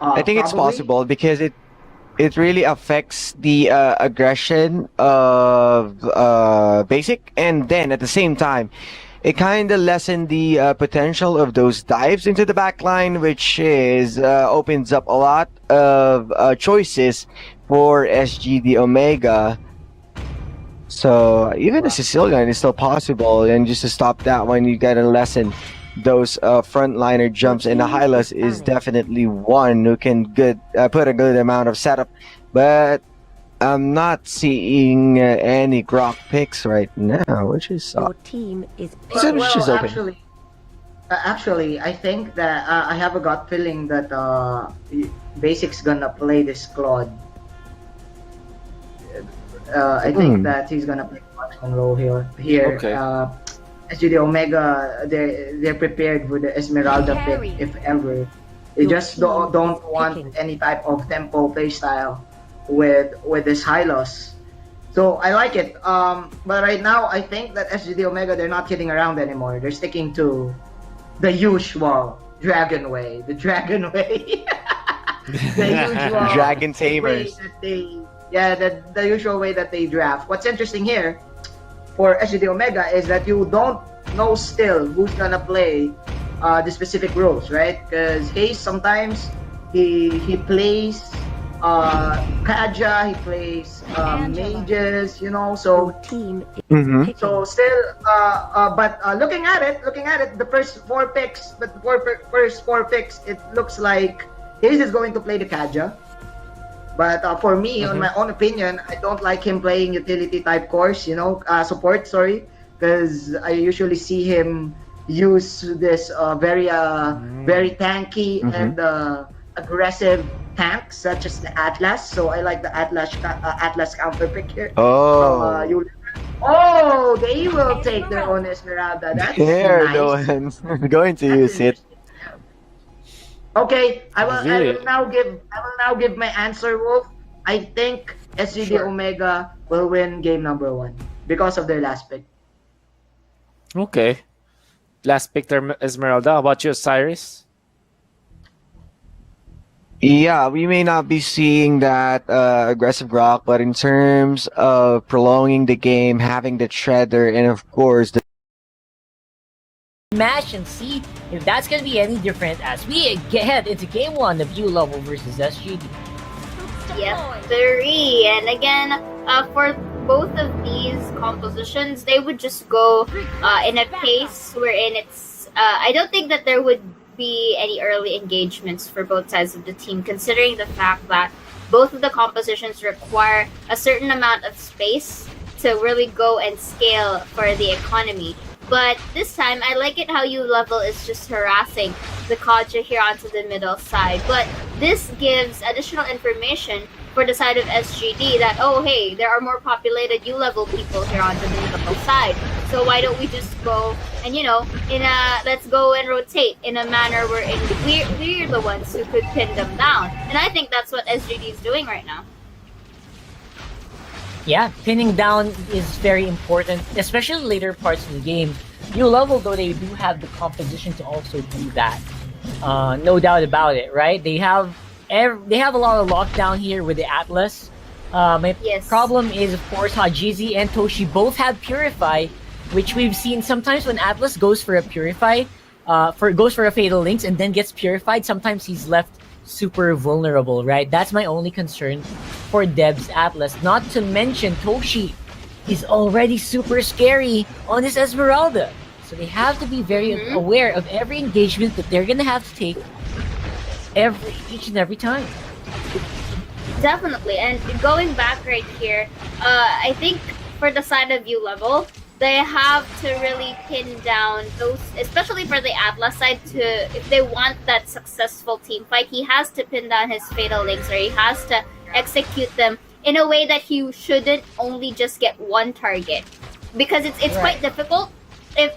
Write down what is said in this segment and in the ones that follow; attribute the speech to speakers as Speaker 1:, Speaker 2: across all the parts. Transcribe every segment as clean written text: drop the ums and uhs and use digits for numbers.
Speaker 1: I think it's
Speaker 2: Probably.
Speaker 1: possible because it really affects the aggression of basic, and then at the same time it kind of lessen the potential of those dives into the back line, which is opens up a lot of choices for SGD Omega. So even a
Speaker 2: Wow.
Speaker 1: Sicilian is still possible, and just to stop that one, you gotta lessen those frontliner
Speaker 3: Your
Speaker 1: jumps. And the
Speaker 3: team is
Speaker 1: Hylas is
Speaker 3: scanning.
Speaker 1: definitely one who can put a good amount of setup, but I'm not seeing any Grok picks right now, which is
Speaker 3: Your team is
Speaker 1: which
Speaker 3: picking.
Speaker 1: is open.
Speaker 2: Actually, I think that I have a gut feeling that Basic's gonna play this Claude. I think
Speaker 1: Hmm.
Speaker 2: that he's gonna play marksman role here. Here,
Speaker 4: Okay.
Speaker 2: SGD Omega, they're prepared for the Esmeralda pick
Speaker 3: Carry.
Speaker 2: if ever. They
Speaker 3: Your
Speaker 2: just
Speaker 3: team
Speaker 2: don't
Speaker 3: is
Speaker 2: want
Speaker 3: picking.
Speaker 2: any type of tempo playstyle with this high loss. So I like it. But right now, I think that SGD Omega, they're not kidding around anymore. They're sticking to the usual Dragon Way. The Dragon Way. The usual
Speaker 1: Dragon
Speaker 2: way
Speaker 1: Tamers.
Speaker 2: that the usual way that they draft. What's interesting here for SGD Omega is that you don't know still who's gonna play the specific roles, right? Because Hayes sometimes he plays Kaja, he plays mages, you know.
Speaker 3: Your
Speaker 2: So
Speaker 3: team is
Speaker 1: Mm-hmm.
Speaker 3: picking.
Speaker 2: so still, but looking at it, the first four picks, it looks like Hayes is going to play the Kaja. But for me, on my own opinion, I don't like him playing utility type course, support, sorry, because I usually see him use this very tanky and aggressive tanks such as the Atlas. So I like the Atlas counter pick here from
Speaker 1: Oh,
Speaker 2: ULVL. Oh, they will take their own Esmeralda. That's
Speaker 1: they're the
Speaker 2: nice.
Speaker 1: ones going to
Speaker 2: That's
Speaker 1: use it.
Speaker 2: interesting. Okay, I
Speaker 4: Really?
Speaker 2: will now give my answer, Wolf. I think SGD
Speaker 4: Sure.
Speaker 2: Omega will win game number 1 because of their last pick.
Speaker 4: Okay. Last pick Esmeralda. How about you, Cyrus?
Speaker 1: Yeah, we may not be seeing that aggressive rock, but in terms of prolonging the game, having the shredder, and of course the
Speaker 5: Match and see if that's going to be any different as we head into game 1 of ULVL versus SGD.
Speaker 6: Yes, three. And again, for both of these compositions, they would just go in a pace wherein it's. I don't think that there would be any early engagements for both sides of the team, considering the fact that both of the compositions require a certain amount of space to really go and scale for the economy. But this time, I like it how ULVL is just harassing the Kaja here onto the middle side. But this gives additional information for the side of SGD that, oh, hey, there are more populated ULVL people here onto the middle side. So why don't we just go and, let's go and rotate in a manner wherein we're the ones who could pin them down. And I think that's what SGD is doing right now.
Speaker 5: Yeah, pinning down is very important, especially later parts of the game. ULVL, though, they do have the composition to also do that. No doubt about it, right? They have a lot of lockdown here with the Atlas. My
Speaker 6: Yes.
Speaker 5: problem is, of course, how GZ and Toshi both have Purify, which we've seen sometimes when Atlas goes for a Purify, goes for a Fatal Links and then gets Purified, sometimes he's left super vulnerable, right? That's my only concern for Deb's Atlas. Not to mention Toshi is already super scary on his Esmeralda. So they have to be very aware of every engagement that they're gonna have to take each and every time.
Speaker 6: Definitely. And going back right here, I think for the side of ULVL, they have to really pin down those, especially for the Atlas side, if they want that successful team fight, he has to pin down his Fatal Links, or he has to execute them in a way that he shouldn't only just get one target. Because it's quite difficult.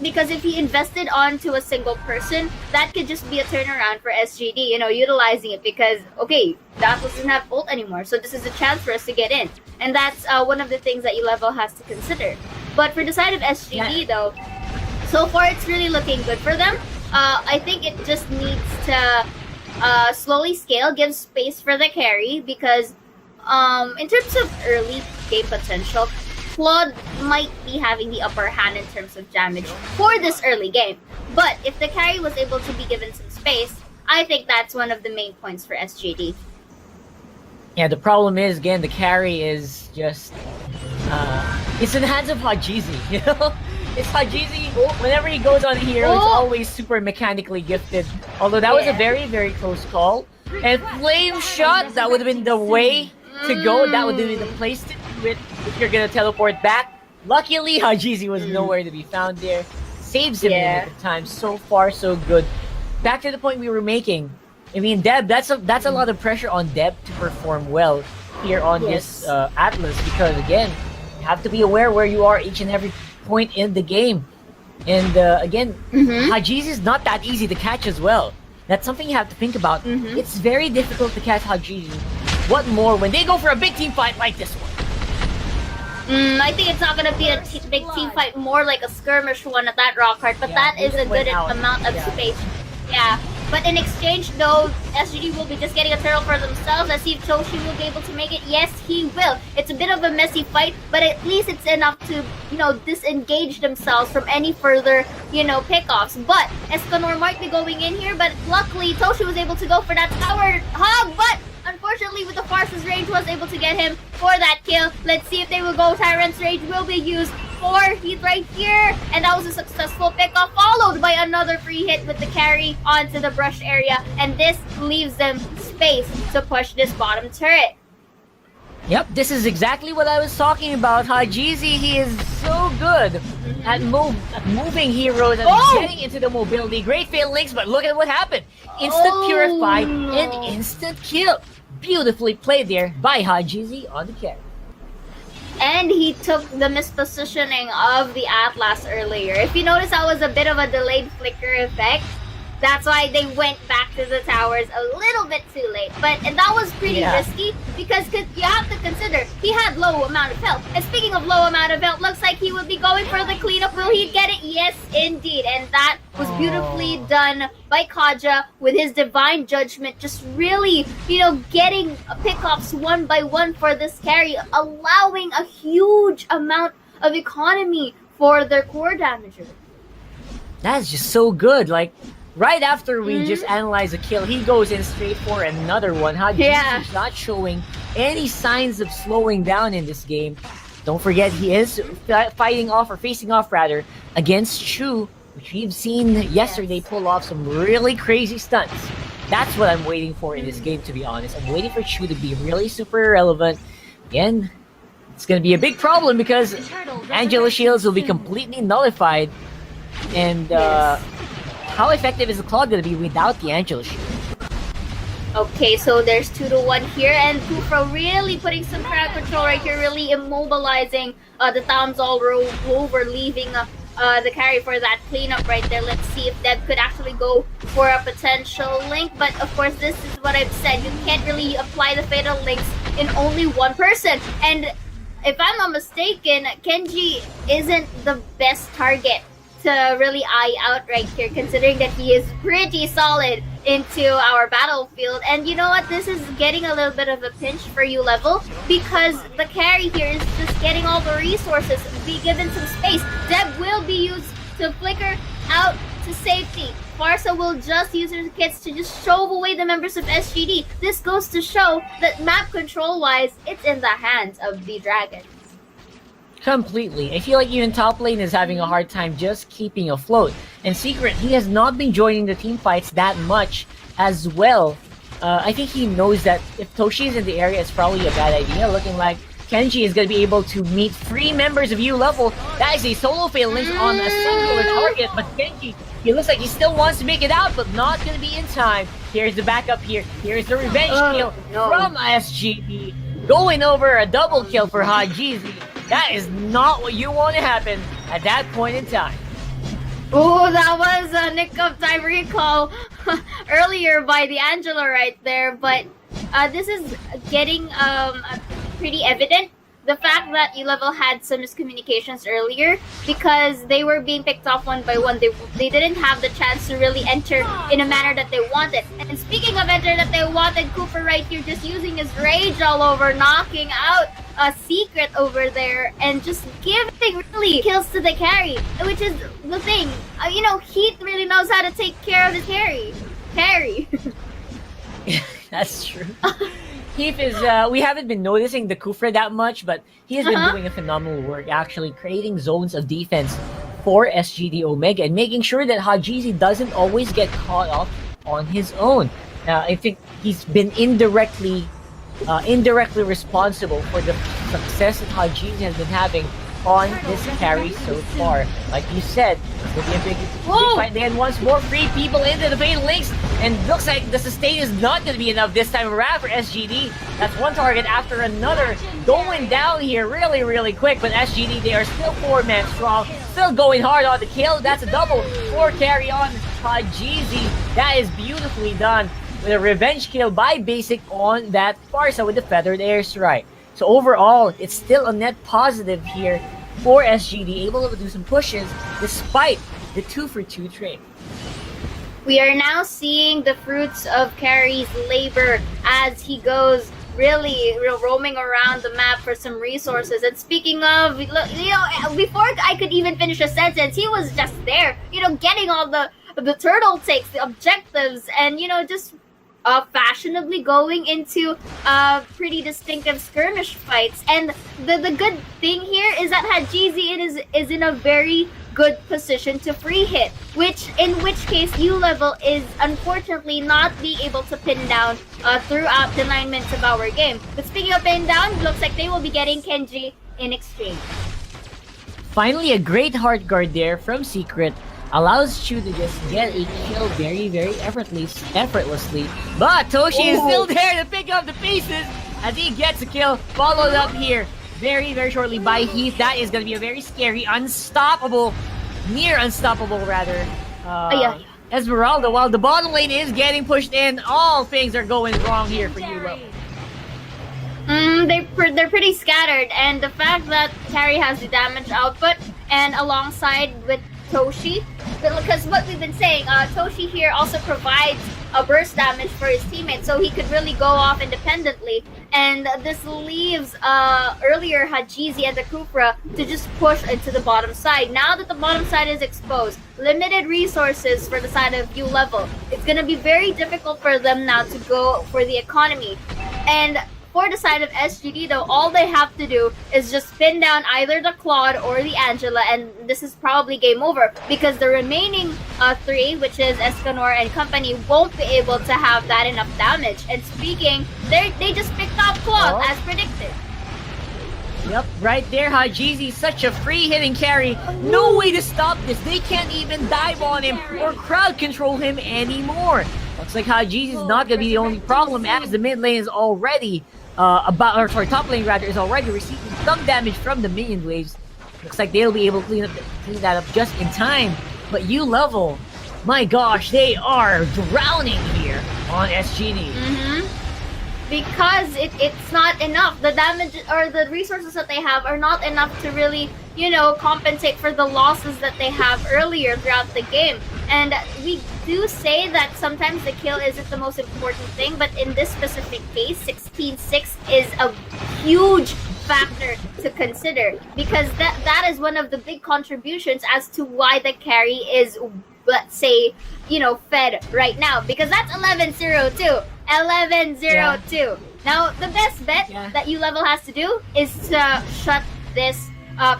Speaker 6: Because if he invested onto a single person, that could just be a turnaround for SGD, utilizing it because, okay, that doesn't have ult anymore, so this is a chance for us to get in. And that's one of the things that ULVL has to consider. But for the side of SGD, though, so far it's really looking good for them. I think it just needs to slowly scale, give space for the carry, because in terms of early game potential, Claude might be having the upper hand in terms of damage for this early game. But if the carry was able to be given some space, I think that's one of the main points for SGD.
Speaker 5: Yeah, the problem is, again, the carry is just... it's in the hands of Hajizi, you know? It's Hajizi, whenever he goes on hero, it's always super mechanically gifted. Although that was a very, very close call. And Flame Shot, that would have been the way to go. That would have been the place to do it if you're gonna teleport back. Luckily, Hajizi was nowhere to be found there. Saves him in the time. So far, so good. Back to the point we were making. I mean, Deb, that's a lot of pressure on Deb to perform well here on this Atlas, because again, you have to be aware where you are each and every point in the game. And again, Hajizi is not that easy to catch as well. That's something you have to think about. It's very difficult to catch Hajizi. What more when they go for a big team fight like this one?
Speaker 6: I think it's not going to be a big team fight, more like a skirmish one at that rock card, but that is a good amount of space. Yeah. But in exchange, though, SGD will be just getting a turtle for themselves. Let's see if Toshi will be able to make it. Yes, he will. It's a bit of a messy fight, but at least it's enough to, disengage themselves from any further, pickoffs. But Escanor might be going in here, but luckily Toshi was able to go for that tower hog, but unfortunately with the Farce's range was able to get him for that kill. Let's see if they will go. Tyrant's Rage will be used. 4 hit right here, and that was a successful pickoff, followed by another free hit with the carry onto the brush area, and this leaves them space to push this bottom turret.
Speaker 5: Yep, this is exactly what I was talking about. Hajizi, he is so good at moving heroes and getting into the mobility. Great fail links, but look at what happened. Instant purify and instant kill. Beautifully played there by Hajizi on the carry.
Speaker 6: And he took the mispositioning of the Atlas earlier. If you notice, that was a bit of a delayed flicker effect. That's why they went back to the towers a little bit too late. And that was pretty risky, because you have to consider, he had low amount of health. And speaking of low amount of health, looks like he would be going for the cleanup. Will he get it? Yes, indeed. And that was beautifully done by Kaja with his divine judgment, just really, getting pickoffs one by one for this carry, allowing a huge amount of economy for their core damager.
Speaker 5: That's just so good. Like, right after we just analyze a kill, he goes in straight for another one. Hajizi's not showing any signs of slowing down in this game. Don't forget, he is facing off against Chu, which we've seen yesterday pull off some really crazy stunts. That's what I'm waiting for in this game, to be honest. I'm waiting for Chu to be really super irrelevant. Again, it's going to be a big problem because Angela Shields will be completely nullified. And how effective is the Claude going to be without the Angela Shield?
Speaker 6: Okay, so there's 2-1 here, and Kufra really putting some crowd control right here, really immobilizing the Thamsol Rover, leaving the carry for that cleanup right there. Let's see if Deb could actually go for a potential link, but of course this is what I've said, you can't really apply the fatal links in only one person. And if I'm not mistaken, Kenji isn't the best target to really eye out right here, considering that he is pretty solid into our battlefield. And you know what, this is getting a little bit of a pinch for ULVL, because the carry here is just getting all the resources, be given some space. Deb will be used to flicker out to safety. Farsa will just use her kits to just shove away the members of SGD. This goes to show that map control wise, it's in the hands of the Dragons.
Speaker 5: Completely. I feel like even top lane is having a hard time just keeping afloat. And Secret, he has not been joining the team fights that much as well. I think he knows that if Toshi is in the area, it's probably a bad idea. Looking like Kenji is going to be able to meet 3 members of ULVL. That is a solo fail link on a singular target, but Kenji, he looks like he still wants to make it out, but not going to be in time. Here's the backup here. Here's the revenge kill from SGD. Going over a double kill for Hajizi. That is not what you want to happen at that point in time.
Speaker 6: Oh, that was a nick of time recall earlier by the Angela right there. But this is getting pretty evident the fact that ULVL had some miscommunications earlier because they were being picked off one by one. They didn't have the chance to really enter in a manner that they wanted. And speaking of enter that they wanted, Cooper right here just using his rage all over, knocking out a secret over there and just giving really kills to the carry, which is the thing. Heath really knows how to take care of his carry.
Speaker 5: That's true. Heath is, we haven't been noticing the Kufra that much, but he has been doing a phenomenal work actually creating zones of defense for SGD Omega and making sure that Hajizi doesn't always get caught up on his own. I think he's been indirectly responsible for the success that Hajizi has been having on this carry so far. Like you said, it's going to be a big fight. They had once more free people into the Fatal Links, and looks like the sustain is not going to be enough this time around for SGD. That's one target after another going down here really, really quick, but SGD, they are still 4-man strong, still going hard on the kill. That's a double for carry on Hajizi. That is beautifully done with a revenge kill by Basic on that Farsa with the feathered airstrike. So overall, it's still a net positive here for SGD, able to do some pushes despite the 2-for-2 trade.
Speaker 6: We are now seeing the fruits of Carry's labor as he goes really roaming around the map for some resources. And speaking of, before I could even finish a sentence, he was just there, getting all the turtle takes, the objectives, and, just fashionably going into pretty distinctive skirmish fights. And the good thing here is that Hajizi is in a very good position to free hit, in which case ULVL is unfortunately not be able to pin down throughout the 9 minutes of our game. But speaking of pin down, it looks like they will be getting Kenji in exchange.
Speaker 5: Finally, a great heart guard there from Secret allows Chu to just get a kill very, very effortlessly. But Toshi is still there to pick up the pieces as he gets a kill, followed up here very, very shortly by Heath. That is going to be a very scary, near unstoppable rather, Esmeralda. While the bottom lane is getting pushed in, all things are going wrong here for ULVL.
Speaker 6: They're pretty scattered, and the fact that Carry has the damage output and alongside with Toshi, because what we've been saying, Toshi here also provides a burst damage for his teammates, so he could really go off independently. And this leaves earlier Hajizi and the Kufra to just push into the bottom side. Now that the bottom side is exposed, limited resources for the side of ULVL, it's going to be very difficult for them now to go for the economy. And for the side of SGD though, all they have to do is just pin down either the Claude or the Angela, and this is probably game over because the remaining 3, which is Escanor and company, won't be able to have that enough damage. And speaking, they just picked up Claude as predicted.
Speaker 5: Yep, right there, Hajizi, such a free-hitting carry. No way to stop this. They can't even dive on him or crowd control him anymore. Looks like Hajizi is not going to be the only problem as the mid lane is already top lane rather is already receiving some damage from the minion waves. Looks like they'll be able to clean that up just in time. But ULVL, my gosh, they are drowning here on SGD. Because it's not enough. The damage or the resources that they have are not enough to really, compensate for the losses that they have earlier throughout the game. And we do say that sometimes the kill isn't the most important thing, but in this specific case, 16-6 is a huge factor to consider because that is one of the big contributions as to why the carry is, let's say, fed right now, because that's 11-0-2. 11-0-2. Now, the best bet that ULVL has to do is to shut this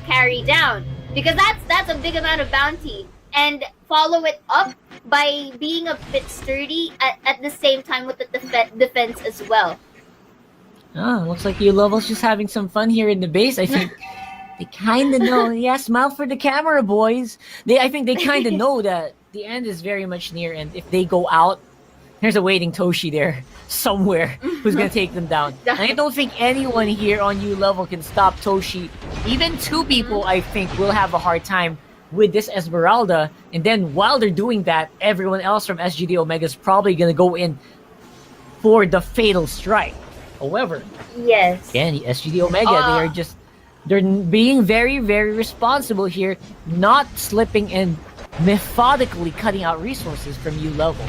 Speaker 5: carry down, because that's a big amount of bounty, and follow it up by being a bit sturdy at the same time with the defense as well. Looks like ULVL's just having some fun here in the base. I think they kind of know. Yeah, smile for the camera, boys. I think they kind of know that the end is very much near, and if they go out, there's a waiting Toshi there somewhere who's going to take them down. And I don't think anyone here on ULVL can stop Toshi. Even 2 people, I think, will have a hard time with this Esmeralda. And then while they're doing that, everyone else from SGD Omega is probably going to go in for the fatal strike. However,
Speaker 6: Yes.
Speaker 5: again, the SGD Omega, they're being very, very responsible here, not slipping and methodically cutting out resources from ULVL.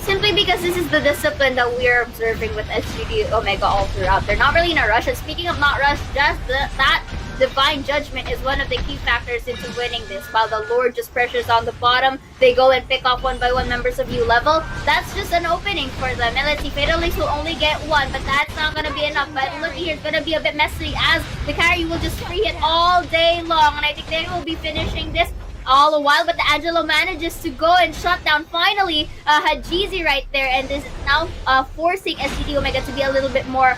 Speaker 6: Simply because this is the discipline that we are observing with SGD Omega all throughout. They're not really in a rush. And speaking of not rush, just that divine judgment is one of the key factors into winning this. While the Lord just pressures on the bottom, they go and pick off one by one members of ULVL. That's just an opening for them. And let's see, Fatalists will only get one, but that's not going to be enough. But look here, it's going to be a bit messy as the carry will just free hit all day long. And I think they will be finishing this all the while, but the Angelo manages to go and shut down finally had Jeezy right there, and this is now forcing SGD Omega to be a little bit more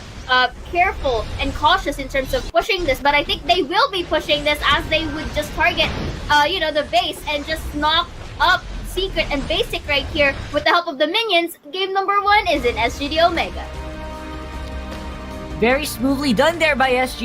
Speaker 6: careful and cautious in terms of pushing this. But I think they will be pushing this as they would just target the base and just knock up Secret and Basic right here with the help of the minions. Game number 1 is in SGD Omega.
Speaker 5: Very smoothly done there by SGD.